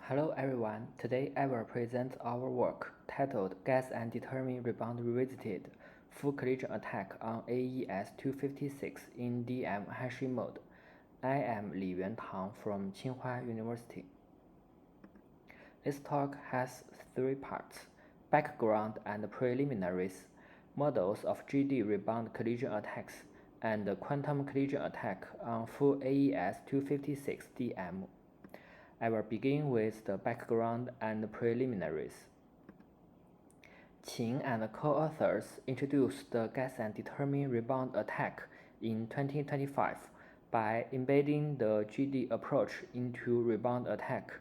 Hello everyone, today I will present our work titled Guess and Determine Rebound Revisited Full Collision Attack on AES-256 in DM hashing mode. I am Liyuan Tang from Tsinghua University. This talk has three parts: background and preliminaries, models of GD rebound collision attacks, and quantum collision attack on full AES-256 DM. I will begin with the background and preliminaries. Qin and co-authors introduced the guess and determine rebound attack in 2025 by embedding the GD approach into rebound attack.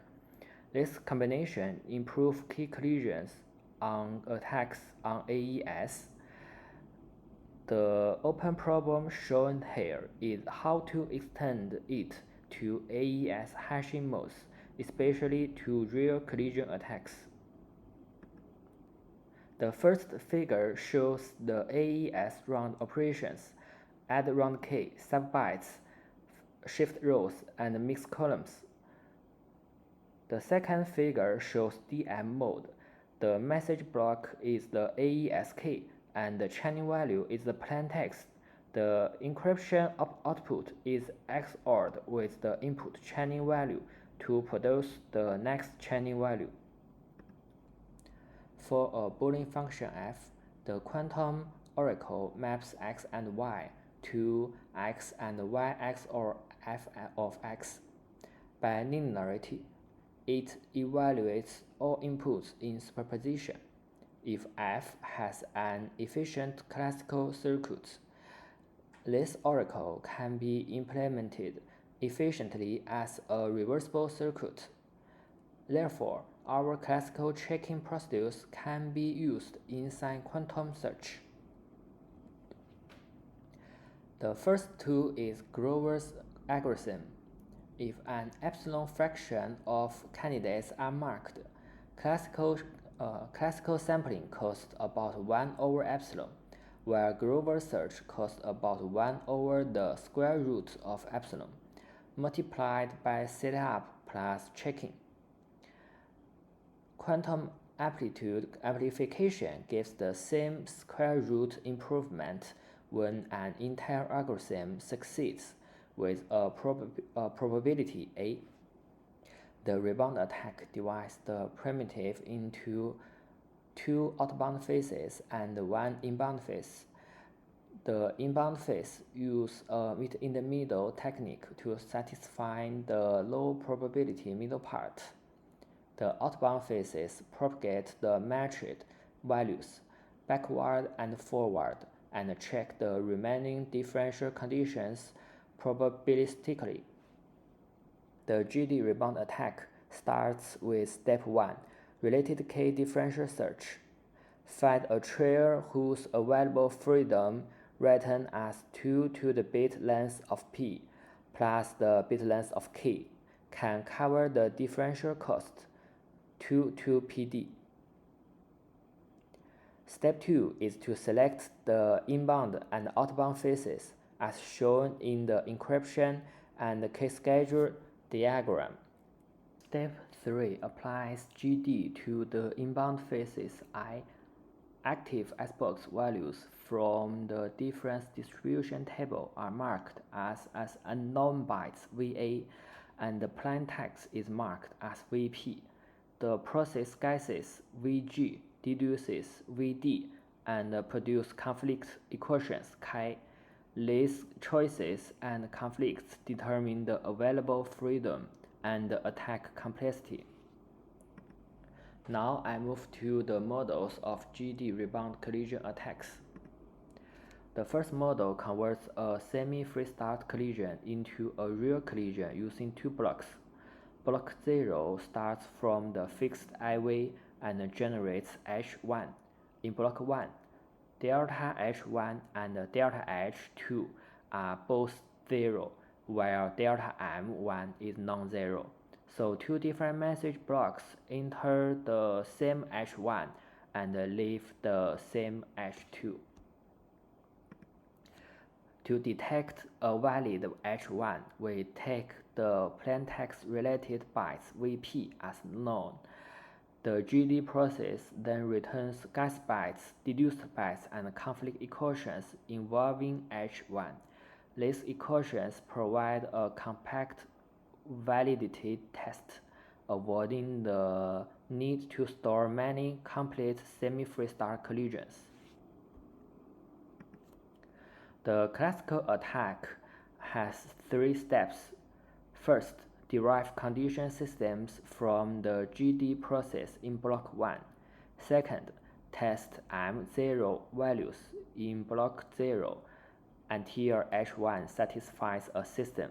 This combination improves key collisions on attacks on AES. The open problem shown here is how to extend it to AES hashing modes, especially to real collision attacks. The first figure shows the AES round operations: add round key, sub-bytes, shift rows, and mix columns. The second figure shows DM mode. The message block is the AES key, and the chaining value is the plain text. The encryption output is XORed with the input chaining value to produce the next chaining value. For a Boolean function f, the quantum oracle maps x and y to x and y XOR f of x. By linearity, it evaluates all inputs in superposition. If f has an efficient classical circuit, this oracle can be implemented efficiently as a reversible circuit. Therefore, our classical checking procedures can be used inside quantum search. The first tool is Grover's algorithm. If an epsilon fraction of candidates are marked, classical sampling costs about 1 over epsilon, while Grover search costs about 1 over the square root of epsilon, multiplied by setup plus checking. Quantum amplitude amplification gives the same square root improvement when an entire algorithm succeeds with a probability A. The rebound attack divides the primitive into 2 outbound phases and 1 inbound phase. The inbound phase uses a meet-in-the-middle technique to satisfy the low probability middle part. The outbound phases propagate the matched values backward and forward and check the remaining differential conditions probabilistically. The GD rebound attack starts with step 1, related key differential search. Find a trie whose available freedom written as 2 to the bit length of p plus the bit length of k can cover the differential cost 2 to pd. Step 2 is to select the inbound and outbound phases as shown in the encryption and case schedule diagram. Step 3 applies GD to the inbound phases I. Active icebox values from the difference distribution table are marked as unknown bytes VA, and the plain text is marked as VP. The process guesses VG, deduces VD, and produces conflict equations K. These choices and conflicts determine the available freedom and the attack complexity. Now I move to the models of GD rebound collision attacks. The first model converts a semi-free start collision into a real collision using 2 blocks. Block 0 starts from the fixed IV and generates H1. In block 1, delta H1 and delta H2 are both 0, while delta M1 is non-zero. So 2 different message blocks enter the same H1 and leave the same H2. To detect a valid H1, we take the plaintext-related bytes (VP) as known. The GD process then returns guess bytes, deduced bytes, and conflict equations involving H1. These equations provide a compact validity test, avoiding the need to store many complete semi-freestyle collisions. The classical attack has 3 steps. First, derive condition systems from the GD process in block 1. Second, test M0 values in block 0 until H1 satisfies a system.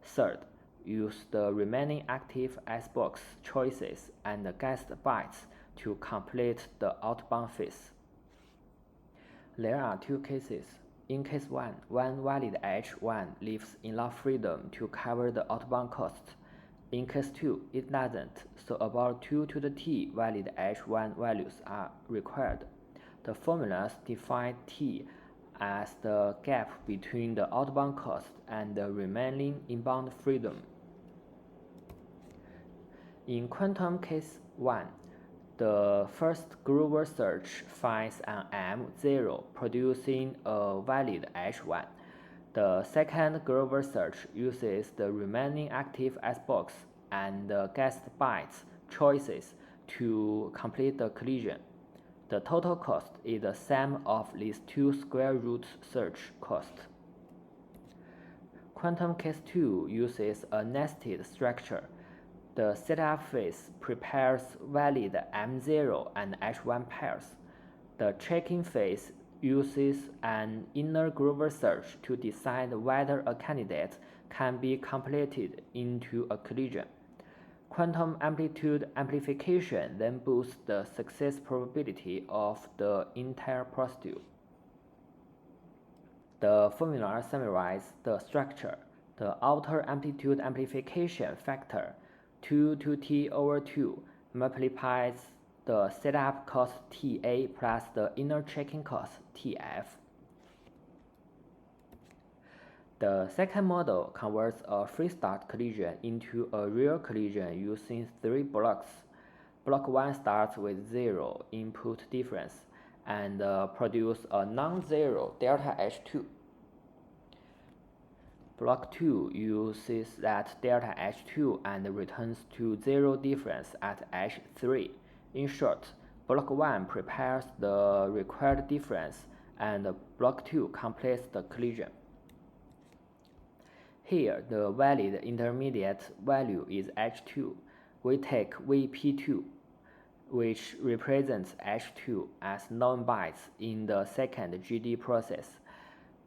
Third, use the remaining active icebox choices and guessed bytes to complete the outbound phase. There are 2 cases. In case 1, one valid H1 leaves enough freedom to cover the outbound cost. In case 2, it doesn't, so about 2 to the t valid H1 values are required. The formulas define t as the gap between the outbound cost and the remaining inbound freedom. In quantum case 1, the first Groover search finds an M0 producing a valid H1. The second Groover search uses the remaining active icebox and the guessed bytes choices to complete the collision. The total cost is the sum of these 2 square root search costs. Quantum case 2 uses a nested structure. The setup phase prepares valid M0 and H1 pairs. The checking phase uses an inner Groover search to decide whether a candidate can be completed into a collision. Quantum amplitude amplification then boosts the success probability of the entire procedure. The formula summarizes the structure. The outer amplitude amplification factor 2 to t over 2 multiplies the setup cost TA plus the inner checking cost TF. The second model converts a freestyle collision into a real collision using 3 blocks. Block 1 starts with 0 input difference and produces a non-zero delta H2. Block 2 uses that delta H2 and returns to 0 difference at H3. In short, Block 1 prepares the required difference and Block 2 completes the collision. Here, the valid intermediate value is H2. We take VP2, which represents H2 as known bytes in the second GD process.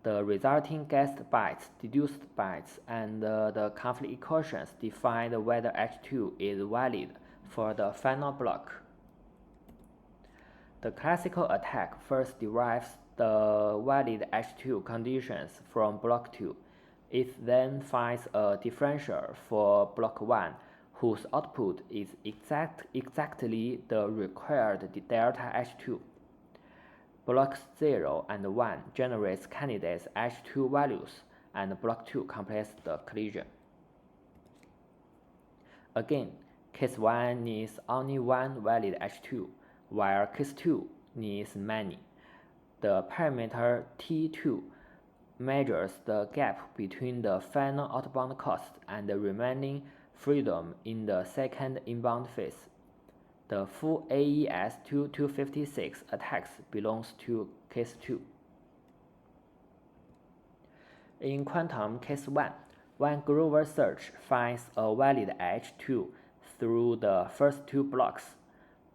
The resulting guessed bytes, deduced bytes, and the conflict equations define whether H2 is valid for the final block. The classical attack first derives the valid H2 conditions from block 2. It then finds a differential for block 1 whose output is exactly the required delta H2. Blocks 0 and 1 generates candidates H2 values, and block 2 completes the collision. Again, case 1 needs only one valid H2, while case 2 needs many. The parameter T2 measures the gap between the final outbound cost and the remaining freedom in the second inbound phase. The full AES-256 attacks belongs to case 2. In quantum case 1, one Groover search finds a valid H2 through the first 2 blocks,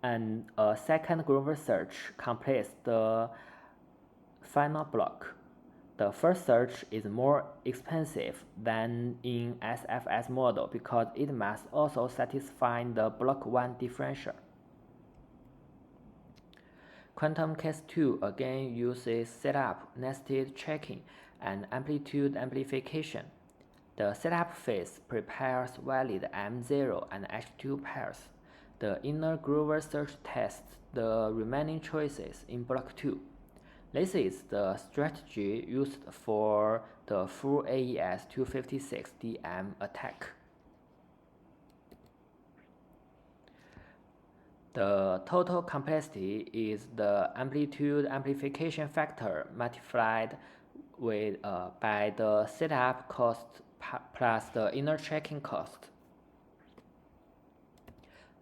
and a second Groover search completes the final block. The first search is more expensive than in SFS model because it must also satisfy the block 1 differential. Quantum case 2 again uses setup, nested checking, and amplitude amplification. The setup phase prepares valid M0 and H2 pairs. The inner Groover search tests the remaining choices in block 2. This is the strategy used for the full AES-256 DM attack. The total complexity is the amplitude amplification factor multiplied with by the setup cost plus the inner checking cost.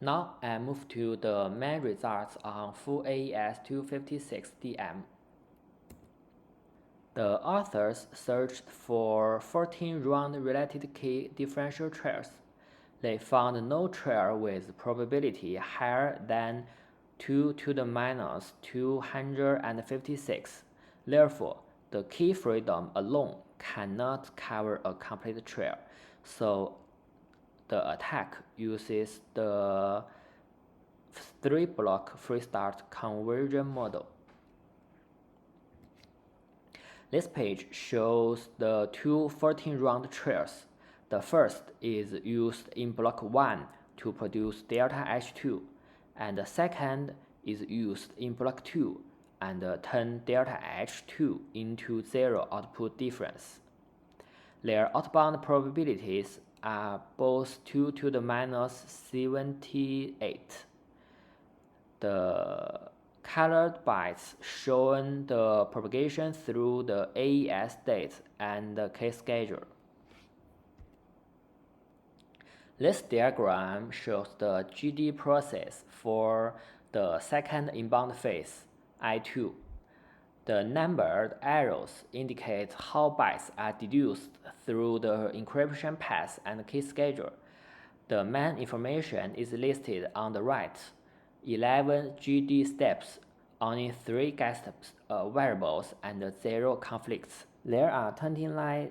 Now I move to the main results on full AES-256 DM. The authors searched for 14 round-related key differential trails. They found no trail with probability higher than 2 to the minus 256. Therefore, the key freedom alone cannot cover a complete trail, so the attack uses the 3-block free-start conversion model. This page shows the two 14-round trails. The first is used in block 1 to produce delta H2, and the second is used in block 2 and turn delta H2 into zero output difference. Their outbound probabilities are both 2 to the minus 78. The colored bytes showing the propagation through the AES date and the case schedule. This diagram shows the GD process for the second inbound phase, I2. The numbered arrows indicate how bytes are deduced through the encryption path and key schedule. The main information is listed on the right. 11 GD steps, only 3 guessed variables and 0 conflicts. There are 29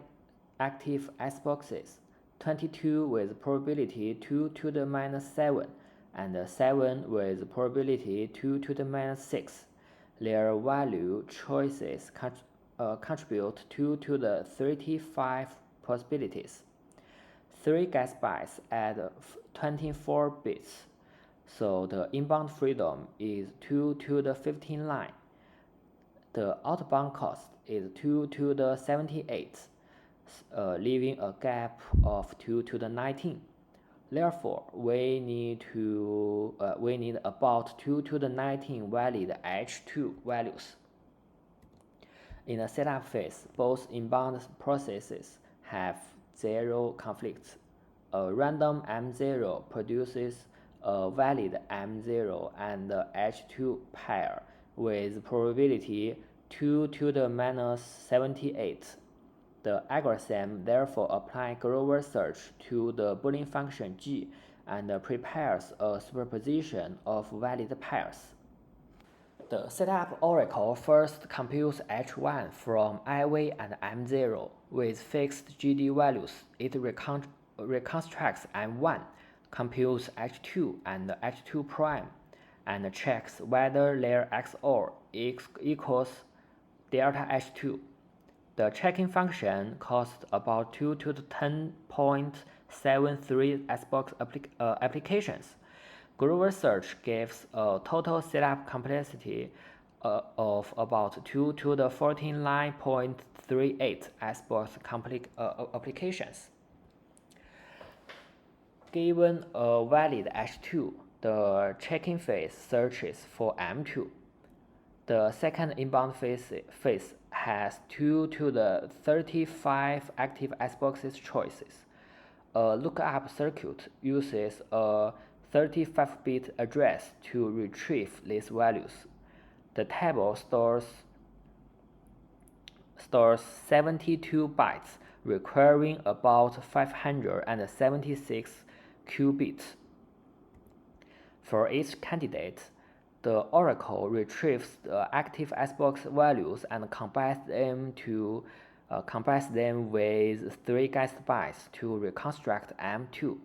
active iceboxes, 22 with probability 2 to the minus 7, and 7 with probability 2 to the minus 6. Their value choices contribute 2 to the 35 possibilities. 3 guess bytes add 24 bits, so the inbound freedom is 2 to the 15 line. The outbound cost is 2 to the 78, leaving a gap of 2 to the 19. Therefore, we need about 2 to the 19 valid H2 values. In the setup phase, both inbound processes have 0 conflicts. A random M0 produces a valid M0 and H2 pair with probability 2 to the minus 78. The algorithm therefore applies Grover search to the Boolean function G and prepares a superposition of valid pairs. The setup oracle first computes H1 from IV and M0 with fixed GD values. It reconstructs M1, computes H2 and H2 prime, and checks whether their XOR equals delta H2. The checking function costs about 2 to the 10.73 Xbox applications. Grover search gives a total setup complexity of about 2 to the 14.38 Xbox applications. Given a valid H2, the checking phase searches for M2. The second inbound phase has 2 to the 35 active Xboxes choices. A lookup circuit uses a 35-bit address to retrieve these values. The table stores 72 bytes, requiring about 576 qubits. For each candidate, the oracle retrieves the active Xbox values and combines them with 3 guessed bytes to reconstruct M2.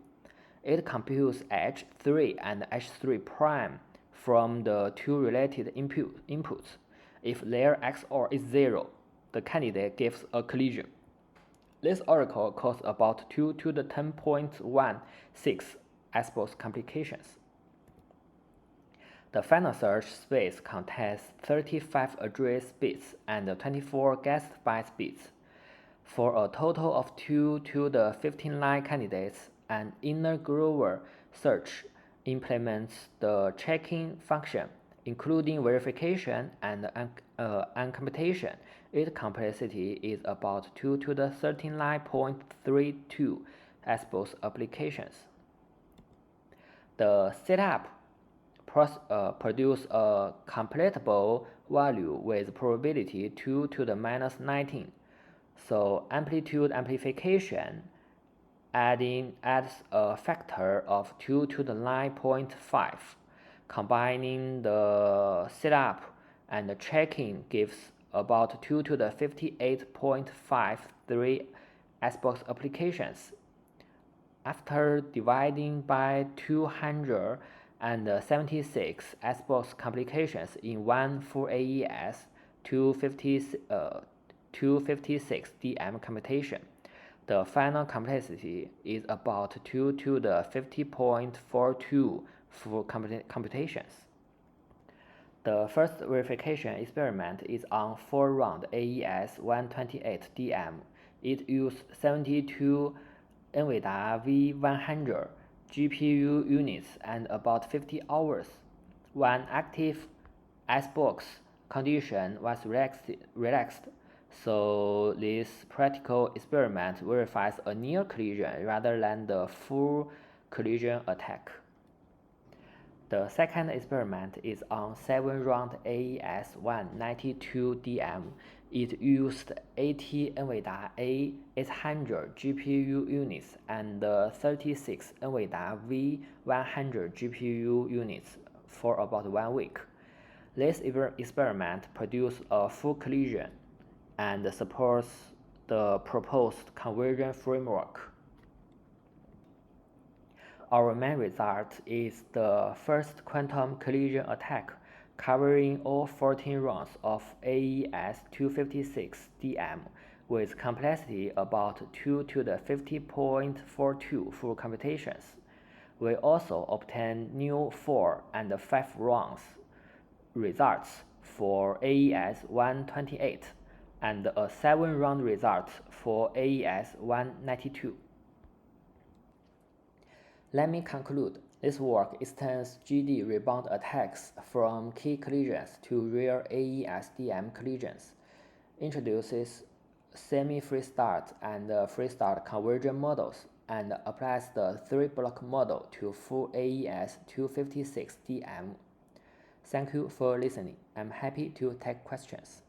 It computes H3 and H3 prime from the 2 related inputs. If their XOR is 0, the candidate gives a collision. This oracle costs about 2 to the 10.16 Xbox complications. The final search space contains 35 address bits and 24 guessed byte bits. For a total of 2 to the 15 line candidates, an inner Grover search implements the checking function, including verification and uncomputation. Its complexity is about 2 to the 13.32 as both applications. The setup produce a completable value with probability 2 to the minus 19. So amplitude amplification adds a factor of 2 to the 9.5. Combining the setup and the checking gives about 2 to the 58.53 Xbox applications. After dividing by 276 Xbox complications in one full AES-256 DM computation, the final complexity is about 2 to the 50.42 full computations. The first verification experiment is on 4-round AES-128 DM. It used 72 NVIDIA V100 GPU units and about 50 hours. One active icebox condition was relaxed, so this practical experiment verifies a near collision rather than the full collision attack. The second experiment is on 7-round AES-192 DM. It used 80 NVIDIA A800 GPU units and 36 NVIDIA V100 GPU units for about 1 week. This experiment produced a full collision and supports the proposed conversion framework. Our main result is the first quantum collision attack covering all 14 rounds of AES-256 DM with complexity about 2 to the 50.42 full computations. We also obtained new 4 and 5 rounds results for AES-128 and a 7-round result for AES-192. Let me conclude. This work extends GD rebound attacks from key collisions to real AES-DM collisions, introduces semi-free start and free start conversion models, and applies the 3-block model to full AES-256 DM. Thank you for listening. I'm happy to take questions.